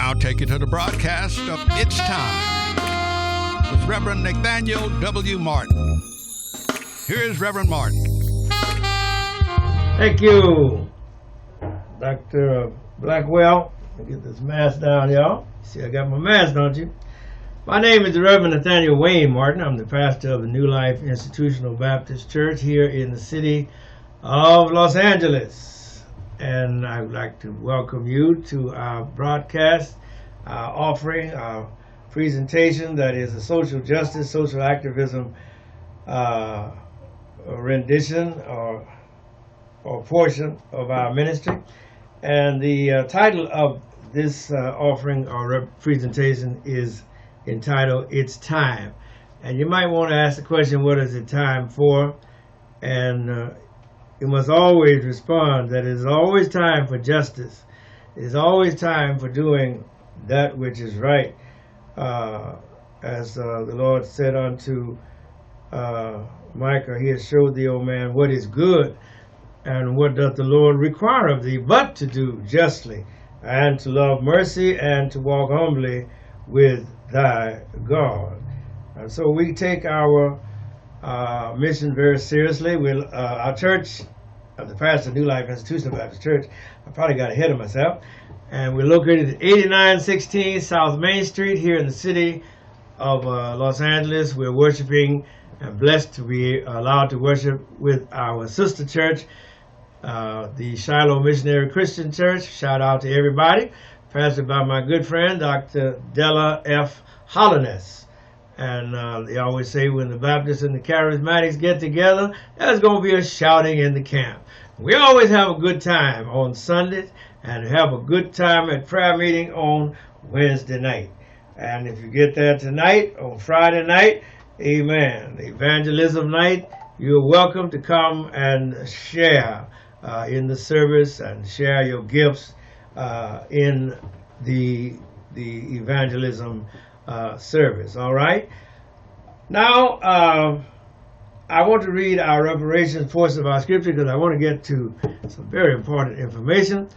now take you to the broadcast of It's Time with Reverend Nathaniel W. Martin. Here's Reverend Martin. Thank you, Dr. Blackwell. Let me get this mask down, y'all. See, I got my mask, don't you? My name is the Reverend Nathaniel W. Martin. I'm the pastor of the New Life Institutional Baptist Church here in the city of Los Angeles. And I would like to welcome you to our broadcast, our offering, our presentation that is a social justice, social activism rendition or portion of our ministry. And the title of this offering or presentation is entitled It's Time. And you might want to ask the question, what is it time for? And you must always respond that it is always time for justice. It is always time for doing that which is right. As the Lord said unto Micah, he has showed thee, O man, what is good, and what doth the Lord require of thee, but to do justly, and to love mercy, and to walk humbly with thy God. And so we take our mission very seriously. Our church, the pastor of New Life Institutional Baptist Church, I probably got ahead of myself, and we're located at 8916 South Main Street here in the city of Los Angeles. We're worshiping and blessed to be allowed to worship with our sister church, the Shiloh Missionary Christian Church. Shout out to everybody. Pastored by my good friend, Dr. Della F. Hollerness. And they always say when the Baptists and the Charismatics get together, there's going to be a shouting in the camp. We always have a good time on Sundays and have a good time at prayer meeting on Wednesday night. And if you get there tonight, on Friday night, amen, the evangelism night, you're welcome to come and share in the service and share your gifts in the evangelism service. All right. Now, I want to read our reparations portion of our scripture because I want to get to some very important information.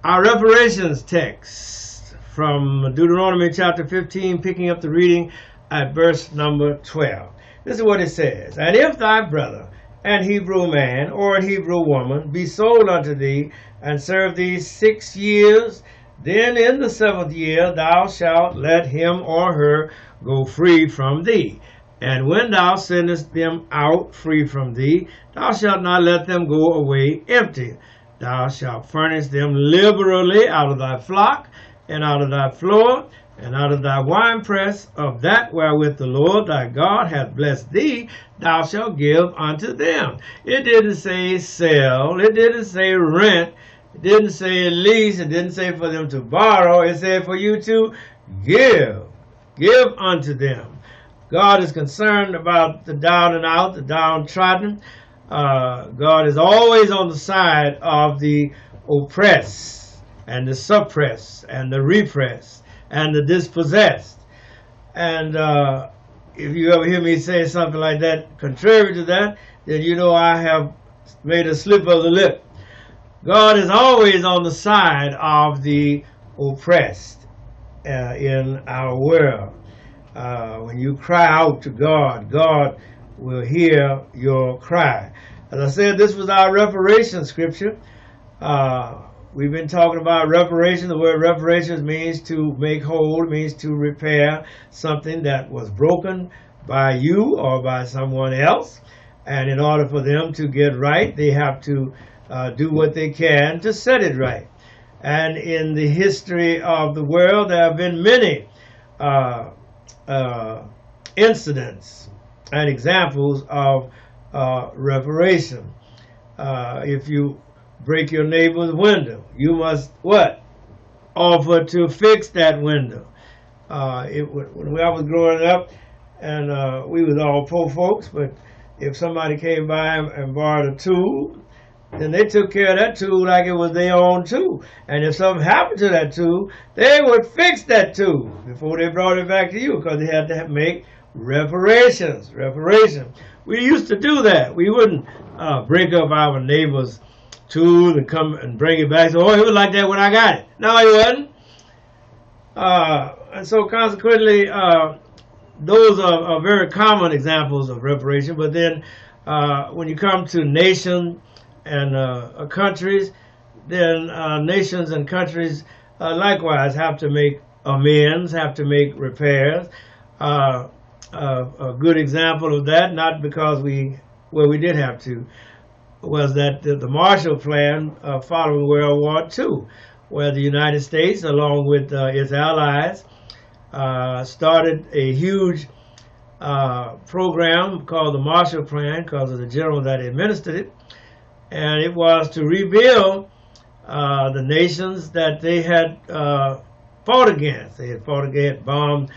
Our reparations text from Deuteronomy chapter 15, picking up the reading at verse number 12. This is what it says. And if thy brother, an Hebrew man or an Hebrew woman, be sold unto thee, and serve thee 6 years, then in the 7th year thou shalt let him or her go free from thee. And when thou sendest them out free from thee, thou shalt not let them go away empty. Thou shalt furnish them liberally out of thy flock, and out of thy floor, and out of thy winepress, of that wherewith the Lord thy God hath blessed thee, thou shalt give unto them. It didn't say sell, it didn't say rent, it didn't say lease, it didn't say for them to borrow, it said for you to give. Give unto them. God is concerned about the down and out, the downtrodden. God is always on the side of the oppressed and the suppressed and the repressed and the dispossessed. And if you ever hear me say something like that, contrary to that, then you know I have made a slip of the lip. God is always on the side of the oppressed in our world. When you cry out to God, God will hear your cry. As I said, this was our reparation scripture. We've been talking about reparation. The word reparations means to make whole, means to repair something that was broken by you or by someone else. And in order for them to get right, they have to do what they can to set it right. And in the history of the world, there have been many incidents and examples of reparation. If you break your neighbor's window, you must what? Offer to fix that window. When I was growing up, and we was all poor folks, but if somebody came by and borrowed a tool, then they took care of that tool like it was their own tool. And if something happened to that tool, they would fix that tool before they brought it back to you, because they had to make reparations. We used to do that. We wouldn't break up our neighbor's tool and come and bring it back. So, oh, it was like that when I got it. No, it wasn't. And so consequently, those are very common examples of reparation. But then when you come to nations and countries, then nations and countries likewise have to make amends, have to make repairs. A good example of that, not because we did have to, was that the Marshall Plan following World War II, where the United States, along with its allies, started a huge program called the Marshall Plan because of the general that administered it, and it was to rebuild the nations that they had fought against. They had fought against, bombed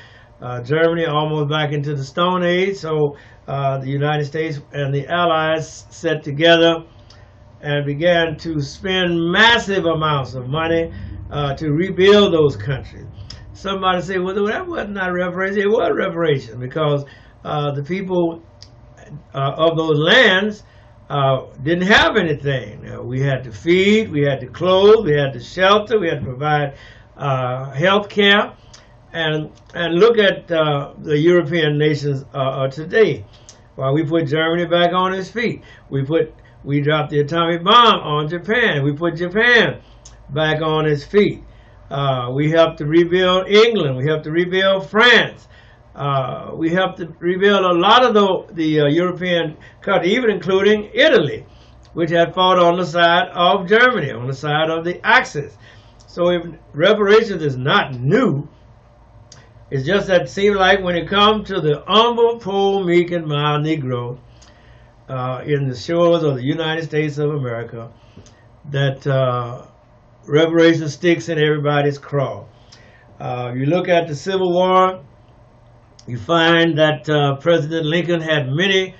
Germany almost back into the Stone Age. So the United States and the Allies set together and began to spend massive amounts of money to rebuild those countries. Somebody say, well, that was not reparation. It was reparation because the people of those lands didn't have anything. We had to feed, we had to clothe, we had to shelter, we had to provide health care. And look at the European nations today. While we put Germany back on its feet, we dropped the atomic bomb on Japan. We put Japan back on its feet. We helped to rebuild England. We helped to rebuild France. We helped to rebuild a lot of the European countries, even including Italy, which had fought on the side of Germany, on the side of the Axis. So if reparations is not new, it's just that it seems like when it comes to the humble, poor, meek, and mild Negro in the shores of the United States of America, that reparation sticks in everybody's craw. You look at the Civil War, you find that President Lincoln had many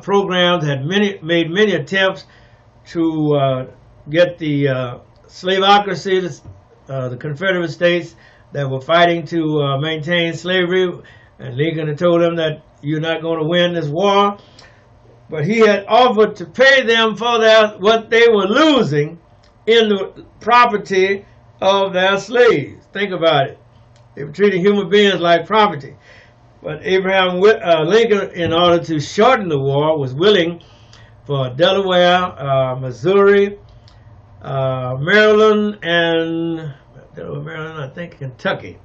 programs, made many attempts to get the slaveocracy, the Confederate States that were fighting to maintain slavery, and Lincoln had told them that you're not going to win this war. But he had offered to pay them for what they were losing in the property of their slaves. Think about it. They were treating human beings like property. But Abraham Lincoln, in order to shorten the war, was willing for Delaware, Missouri, Maryland, and I think Kentucky.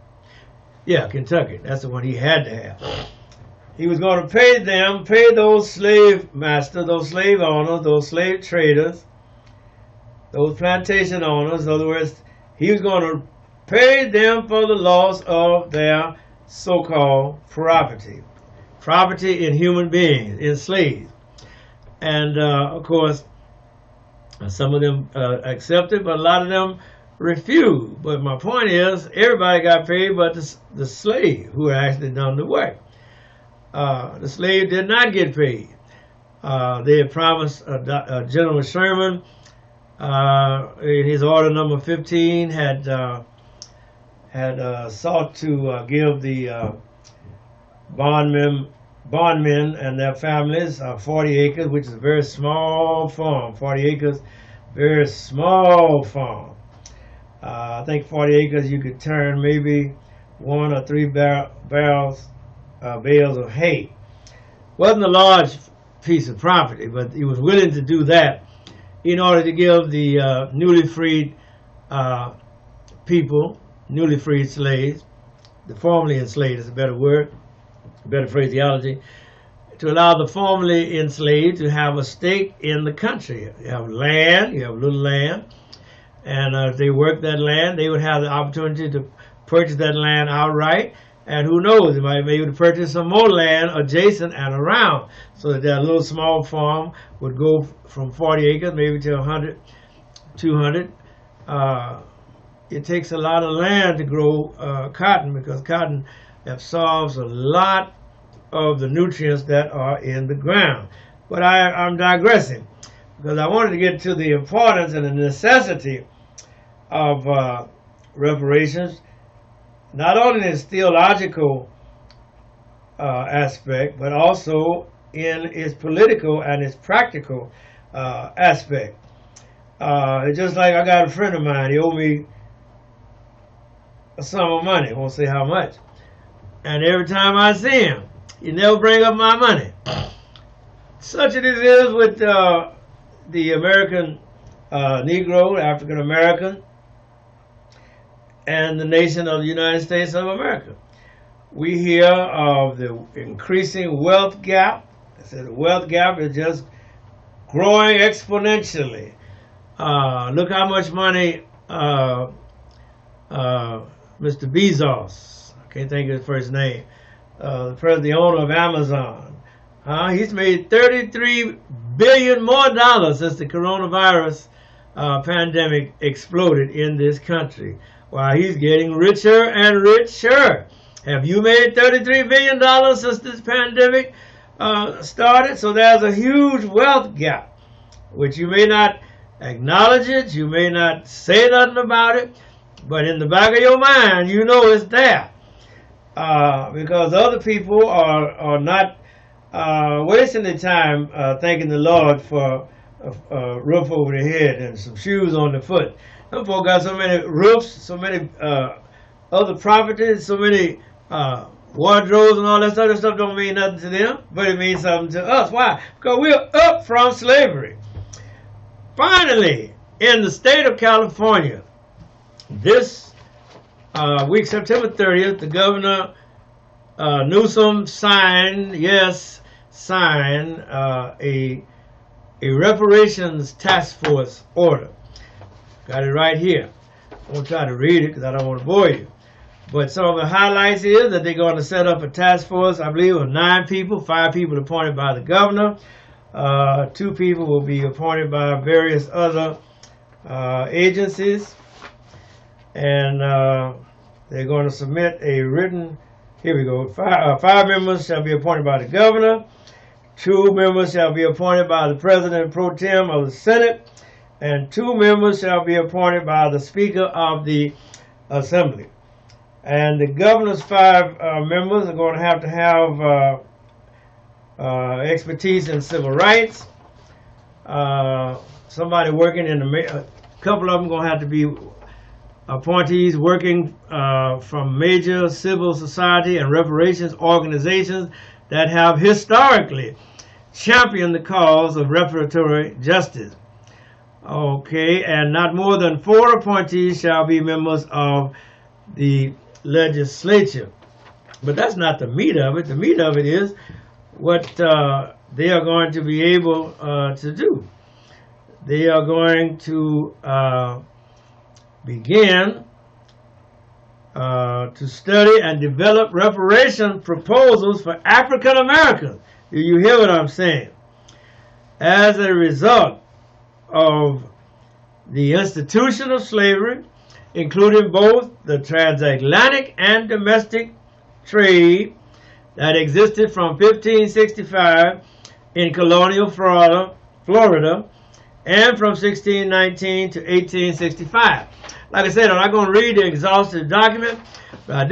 Yeah, Kentucky. That's the one he had to have. He was going to pay those slave masters, those slave owners, those slave traders, those plantation owners. In other words, he was going to pay them for the loss of their so-called property in human beings, in slaves. And of course, some of them accepted, but a lot of them refused. But my point is, everybody got paid but the slave who actually done the work. The slave did not get paid. They had promised General Sherman in his order number 15 had sought to give the bondmen and their families 40 acres, which is a very small farm. 40 acres, very small farm. I think 40 acres you could turn maybe 1 or 3 bales of hay. Wasn't a large piece of property, but he was willing to do that in order to give the newly freed people, newly freed slaves, the formerly enslaved is a better word, better phraseology, to allow the formerly enslaved to have a stake in the country. You have land, you have little land, and if they work that land, they would have the opportunity to purchase that land outright, and who knows, they might be able to purchase some more land adjacent and around, so that their little small farm would go from 40 acres maybe to 100, 200. It takes a lot of land to grow cotton, because cotton absorbs a lot of the nutrients that are in the ground. But I'm digressing, because I wanted to get to the importance and the necessity of reparations, not only in its theological aspect, but also in its political and its practical aspect. It's just like I got a friend of mine, he owed me a sum of money. Won't say how much. And every time I see him, he never bring up my money. Such it is with the American Negro, African American, and the nation of the United States of America. We hear of the increasing wealth gap. I said the wealth gap is just growing exponentially. Look how much money Mr. Bezos, I can't think of his first name, the owner of Amazon. He's made $33 billion more since the coronavirus pandemic exploded in this country. While he's getting richer and richer. Have you made $33 billion since this pandemic started? So there's a huge wealth gap, which you may not acknowledge it, you may not say nothing about it, but in the back of your mind, you know it's there. Because other people are not wasting their time thanking the Lord for a roof over their head and some shoes on the foot. Some folks got so many roofs, so many other properties, so many wardrobes and all that other stuff don't mean nothing to them, but it means something to us. Why? Because we're up from slavery. Finally, in the state of California, this week, September 30th, the Governor Newsom signed a reparations task force order. Got it right here. I won't try to read it because I don't want to bore you. But some of the highlights is that they're going to set up a task force, I believe, of 9 people, 5 people appointed by the governor. 2 people will be appointed by various other agencies. And they're going to submit a written, here we go, 5 members shall be appointed by the governor. 2 members shall be appointed by the president pro tem of the Senate. And 2 members shall be appointed by the Speaker of the Assembly. And the governor's 5 members are going to have expertise in civil rights. Somebody working in a couple of them going to have to be appointees working from major civil society and reparations organizations that have historically championed the cause of reparatory justice. Okay, and not more than 4 appointees shall be members of the legislature. But that's not the meat of it. The meat of it is what they are going to be able to do. They are going to begin to study and develop reparation proposals for African Americans. Do you hear what I'm saying? As a result of the institution of slavery, including both the transatlantic and domestic trade that existed from 1565 in colonial Florida, and from 1619 to 1865. Like I said, I'm not going to read the exhaustive document, but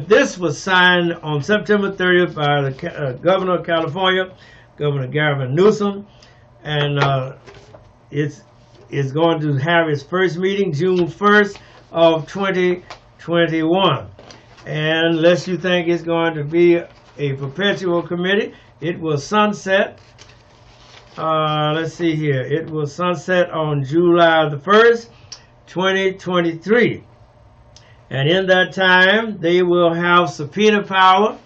this was signed on September 30th by the Governor of California, Governor Gavin Newsom, and it's going to have its first meeting June 1st of 2021. And unless you think it's going to be a perpetual committee, it will sunset. Let's see here. It will sunset on July the 1st, 2023. And in that time, they will have subpoena power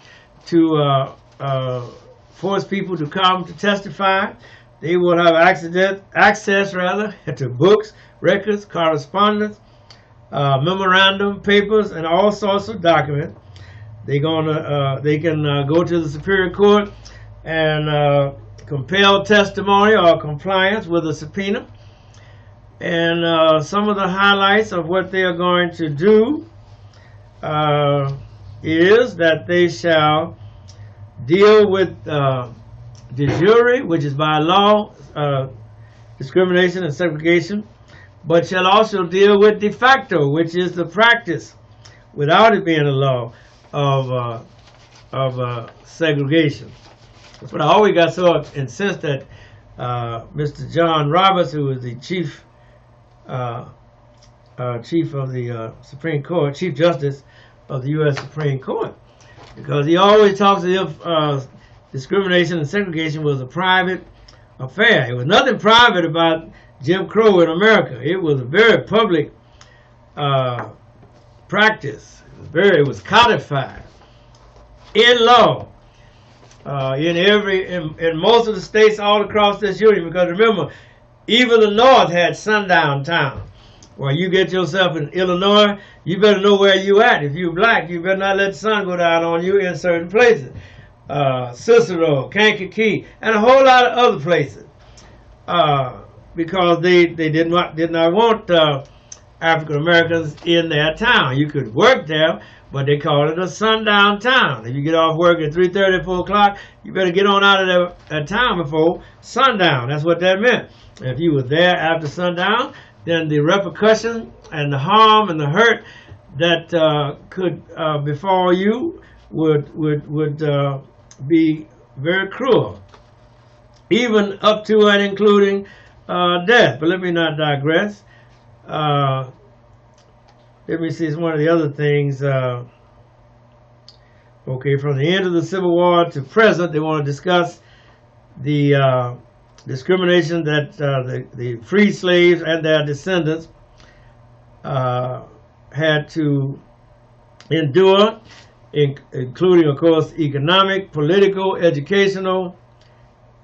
to force people to come to testify. They will have access to books, records, correspondence, memorandum, papers, and all sorts of documents. They can go to the Superior Court and compel testimony or compliance with a subpoena. And some of the highlights of what they are going to do is that they shall deal with de jure, which is by law, discrimination and segregation, but shall also deal with de facto, which is the practice, without it being a law, of segregation. But I always got so incensed that Mr. John Roberts, who was the chief chief of the Supreme Court, Chief Justice of the U.S. Supreme Court, because he always talks as if discrimination and segregation was a private affair. It was nothing private about Jim Crow in America. It was a very public practice. It was codified in law in most of the states all across this union. Because remember, even the North had sundown town. Well, you get yourself in Illinois, you better know where you at. If you're black, you better not let the sun go down on you in certain places. Cicero, Kankakee, and a whole lot of other places. Because they did not want African Americans in their town. You could work there, but they called it a sundown town. If you get off work at 3:30, 4 o'clock, you better get on out of that town before sundown. That's what that meant. If you were there after sundown, then the repercussion and the harm and the hurt that could befall you would be very cruel, even up to and including death. But let me not digress. Let me see, it's one of the other things. Okay, from the end of the Civil War to present, they want to discuss the discrimination that the free slaves and their descendants had to endure, including, of course, economic, political, educational,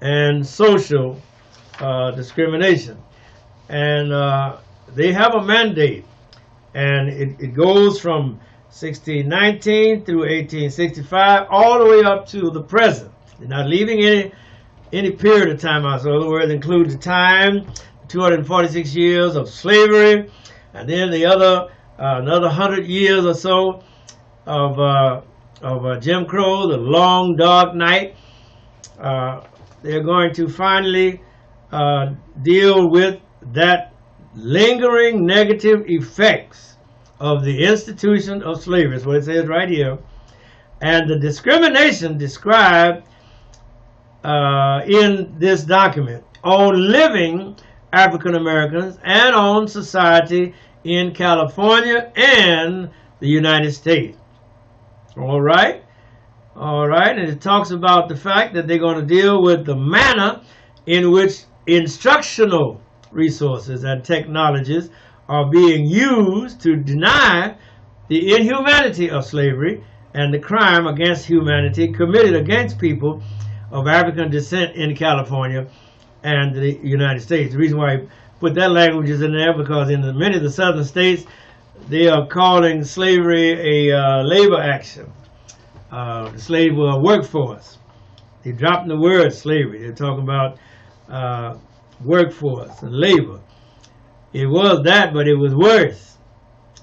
and social discrimination. And they have a mandate, and it goes from 1619 through 1865 all the way up to the present. They're not leaving any period of time out. So in other words, it includes the time, 246 years of slavery, and then the other another 100 years or so of Jim Crow, the long dark night. They're going to finally deal with that lingering negative effects of the institution of slavery. That's what it says right here. And the discrimination described in this document on living African Americans and on society in California and the United States. All right, and it talks about the fact that they're going to deal with the manner in which instructional resources and technologies are being used to deny the inhumanity of slavery and the crime against humanity committed against people of African descent in California and the United States. The reason why I put that language is in there because in many of the southern states, they are calling slavery a labor action. The slave workforce. They're dropping the word slavery. They're talking about workforce and labor. It was that, but it was worse.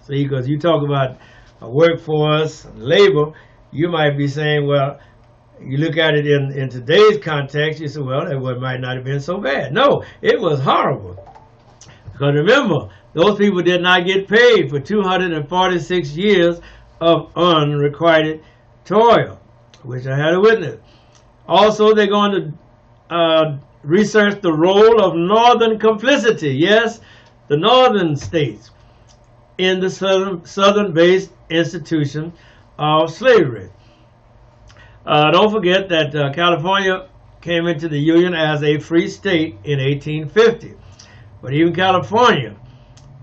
See, because you talk about a workforce and labor, you might be saying, well, you look at it in today's context, you say, well, that might not have been so bad. No, it was horrible. Because remember, those people did not get paid for 246 years of unrequited toil, which I had a witness. Also, they're going to research the role of Northern complicity. Yes, the Northern states in the Southern-based institution of slavery. Don't forget that California came into the Union as a free state in 1850. But even California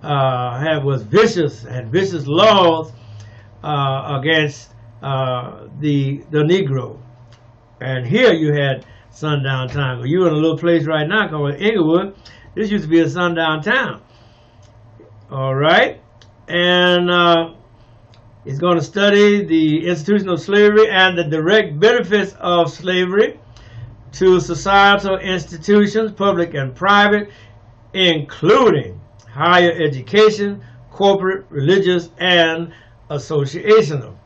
had vicious laws against the Negro. And here you had sundown time. You're in a little place right now called Inglewood. This used to be a sundown town. All right. And it's going to study the institution of slavery and the direct benefits of slavery to societal institutions, public and private, including higher education, corporate, religious, and associational.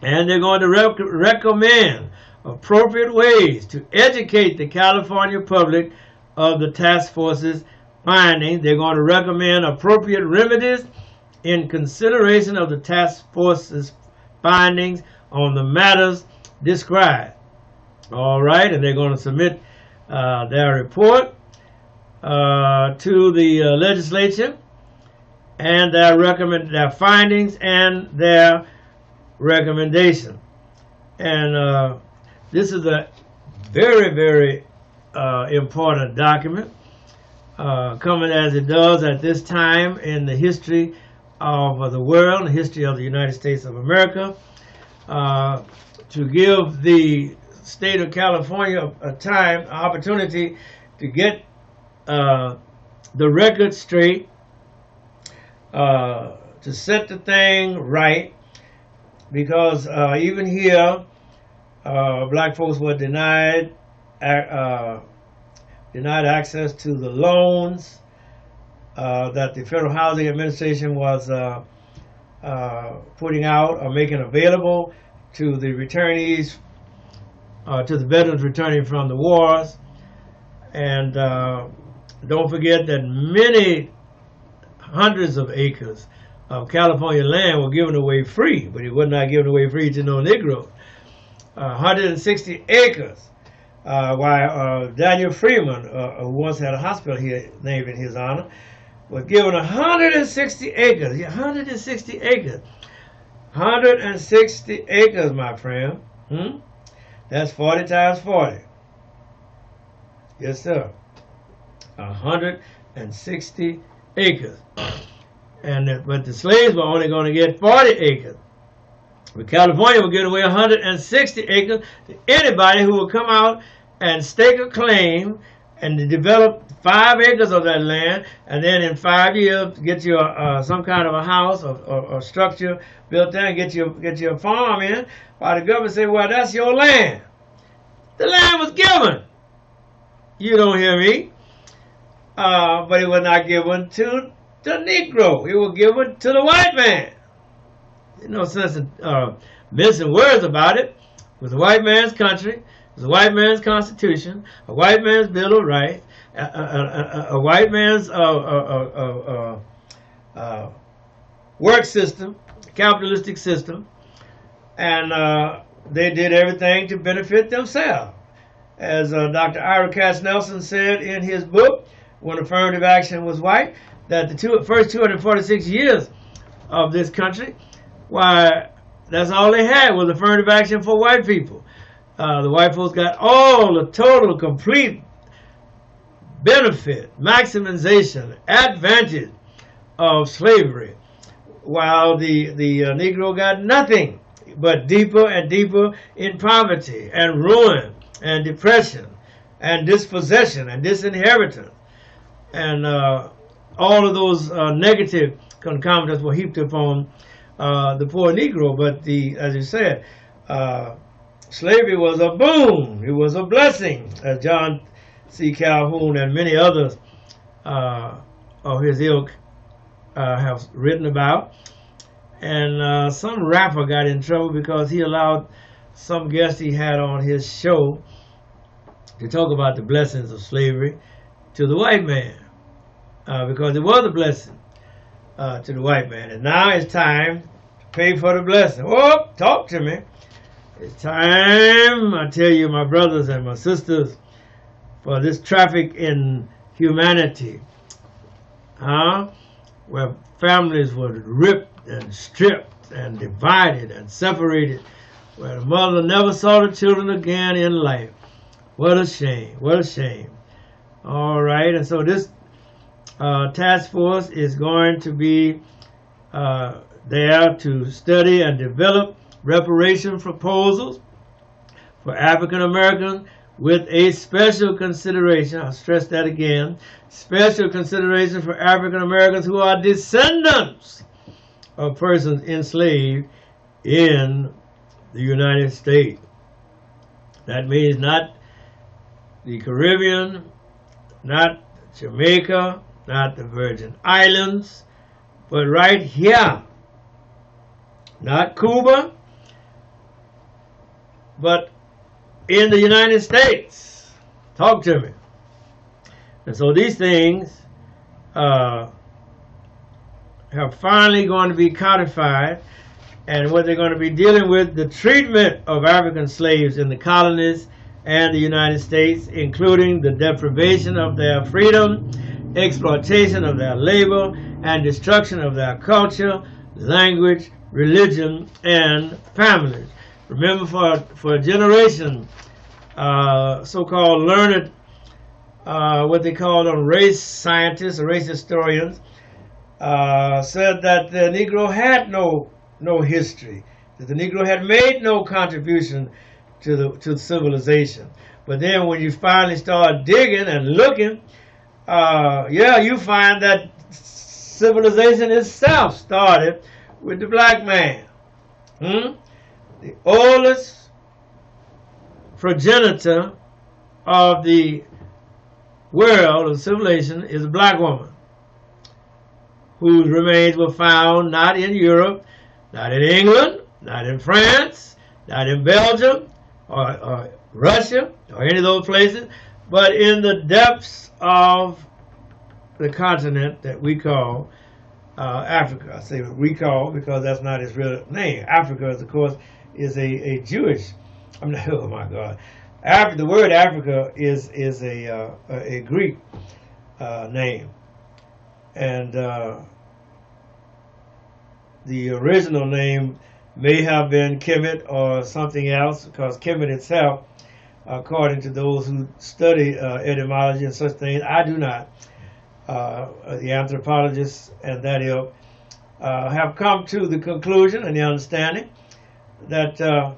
And they're going to recommend appropriate ways to educate the California public of the task force's findings. They're going to recommend appropriate remedies in consideration of the task force's findings on the matters described. All right, and they're going to submit their report to the legislature and their findings and their recommendation. And this is a very, very important document, coming as it does at this time in the history of the world, the history of the United States of America, to give the state of California an opportunity to get the record straight, to set the thing right, because even here, black folks were denied access to the loans that the Federal Housing Administration was putting out or making available to the returnees, to the veterans returning from the wars. And don't forget that many hundreds of acres of California land were given away free, but it was not given away free to no Negroes. 160 acres. While Daniel Freeman, who once had a hospital here named in his honor, was given 160 acres. 160 acres. 160 acres, my friend. That's 40 times 40. Yes, sir. 160 acres. But the slaves were only going to get 40 acres. But California will give away 160 acres to anybody who will come out and stake a claim and develop 5 acres of that land, and then in 5 years get you some kind of a house or structure built there and get you a farm in. While the government say, well, that's your land. The land was given. You don't hear me. But it was not given to the Negro. It was given to the white man. There's no sense in mincing words about it. It was a white man's country. It was a white man's constitution. A white man's Bill of Rights. A white man's work system, capitalistic system. And they did everything to benefit themselves. As Dr. Ira Cass Nelson said in his book, When Affirmative Action Was White, that the first 246 years of this country, why, that's all they had was affirmative action for white people. The white folks got all the total, complete benefit, maximization, advantage of slavery, while the Negro got nothing but deeper and deeper in poverty and ruin and depression and dispossession and disinheritance. And all of those negative concomitants were heaped upon the poor Negro. But as you said, slavery was a boon. It was a blessing, as John C. Calhoun and many others of his ilk have written about. And some rapper got in trouble because he allowed some guest he had on his show to talk about the blessings of slavery to the white man, because it was a blessing to the white man. And now it's time to pay for the blessing. Oh, talk to me. It's time, I tell you, my brothers and my sisters, for this traffic in humanity, where families were ripped and stripped and divided and separated, where the mother never saw the children again in life. What a shame, what a shame. All right, and so this task force is going to be there to study and develop reparation proposals for African Americans, with a special consideration, I'll stress that again, special consideration for African Americans who are descendants of persons enslaved in the United States. That means not the Caribbean, not Jamaica, not the Virgin Islands, but right here. Not Cuba, but in the United States. Talk to me. And so these things have finally going to be codified, and what they're going to be dealing with, the treatment of African slaves in the colonies and the United States, including the deprivation of their freedom, exploitation of their labor, and destruction of their culture, language, religion, and families. Remember, for a generation, so-called learned, what they call them race scientists or race historians, said that the Negro had no history, that the Negro had made no contribution to the civilization. But then when you finally start digging and looking, you find that civilization itself started with the black man. The oldest progenitor of the world of civilization is a black woman whose remains were found not in Europe, not in England, not in France, not in Belgium or Russia or any of those places, but in the depths of the continent that we call Africa. I say we call because that's not its real name. Africa, of course, is a Jewish. Oh my God. The word Africa is a Greek name, and the original name may have been Kemet or something else, because Kemet itself, according to those who study etymology and such things, I do not. The anthropologists and that ilk have come to the conclusion and the understanding that the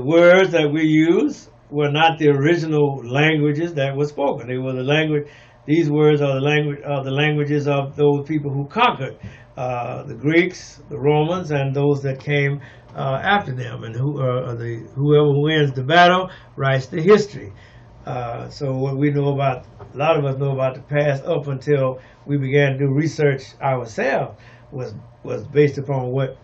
words that we use were not the original languages that were spoken. They were the language. These words are the languages of those people who conquered, the Greeks, the Romans, and those that came after them. And whoever wins the battle writes the history. So what we know about, a lot of us know about the past up until we began to do research ourselves, was based upon what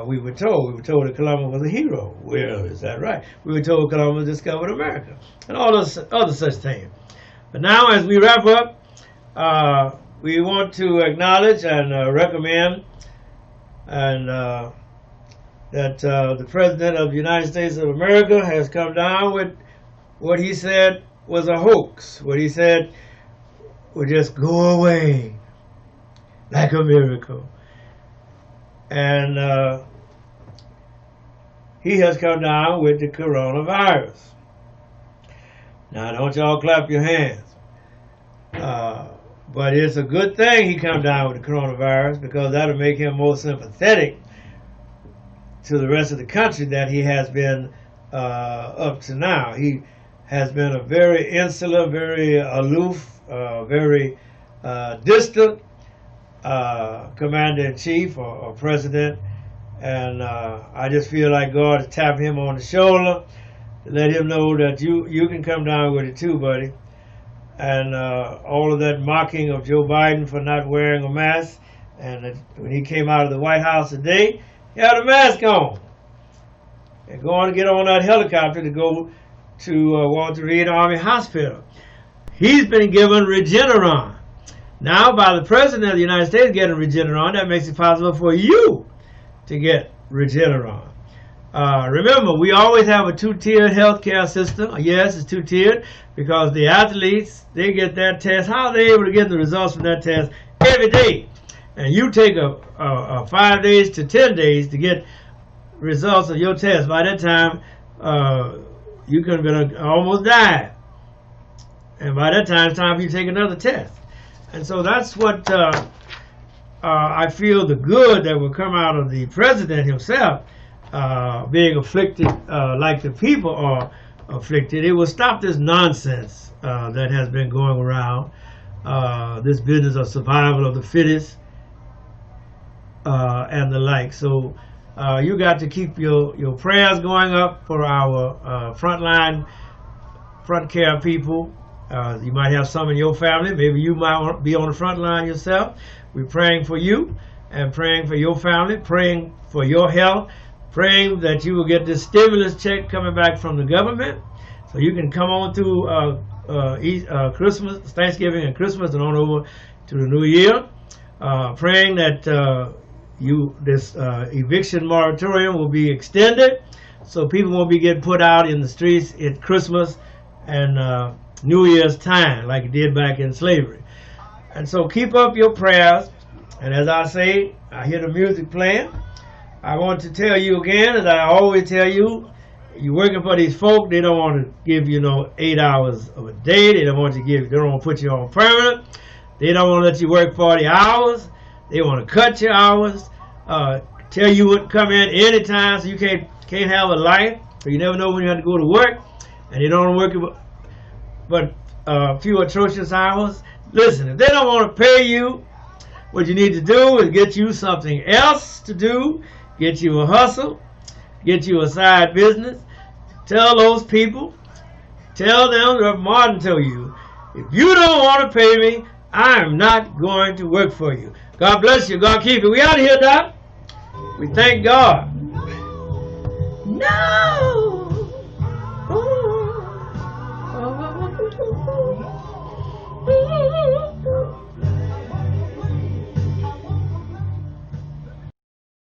we were told. We were told that Columbus was a hero. Well, is that right? We were told Columbus discovered America, and all those other such things. But now, as we wrap up, we want to acknowledge and recommend and that the President of the United States of America has come down with what he said was a hoax. What he said would just go away like a miracle. And he has come down with the coronavirus. Now, don't y'all clap your hands. But it's a good thing he come down with the coronavirus, because that'll make him more sympathetic to the rest of the country that he has been up to now. He has been a very insular, very aloof, very distant commander-in-chief or president, and I just feel like God is tapping him on the shoulder to let him know that you can come down with it too, buddy. And all of that mocking of Joe Biden for not wearing a mask, and when he came out of the White House today, he had a mask on and going to get on that helicopter to go to Walter Reed Army Hospital. He's been given Regeneron. Now, by the President of the United States getting Regeneron, that makes it possible for you to get Regeneron. Remember, we always have a two-tiered healthcare system. Yes, it's two-tiered because the athletes, they get that test. How are they able to get the results from that test every day? And you take a 5 days to 10 days to get results of your test. By that time, you could have been almost died. And by that time, it's time for you to take another test. And so that's what I feel the good that will come out of the president himself being afflicted like the people are afflicted. It will stop this nonsense that has been going around, this business of survival of the fittest and the like. So you got to keep your prayers going up for our front care people. You might have some in your family. Maybe you might be on the front line yourself. We're praying for you and praying for your family, praying for your health, praying that you will get this stimulus check coming back from the government so you can come on through Christmas, Thanksgiving and Christmas and on over to the new year. Praying that this eviction moratorium will be extended so people won't be getting put out in the streets at Christmas and New Year's time like it did back in slavery. And so keep up your prayers. And as I say, I hear the music playing. I want to tell you again, as I always tell you, you're working for these folk, they don't want to give you 8 hours of a day. They don't want to put you on permanent. They don't want to let you work 40 hours. They want to cut your hours. Tell you what come in anytime, so you can't have a life. So you never know when you have to go to work. And you don't work but a few atrocious hours. Listen, if they don't want to pay you, what you need to do is get you something else to do, get you a hustle, get you a side business. Tell those people, tell them, Reverend Martin told you, if you don't want to pay me, I am not going to work for you. God bless you. God keep you. We out of here, Doc. We thank God. No!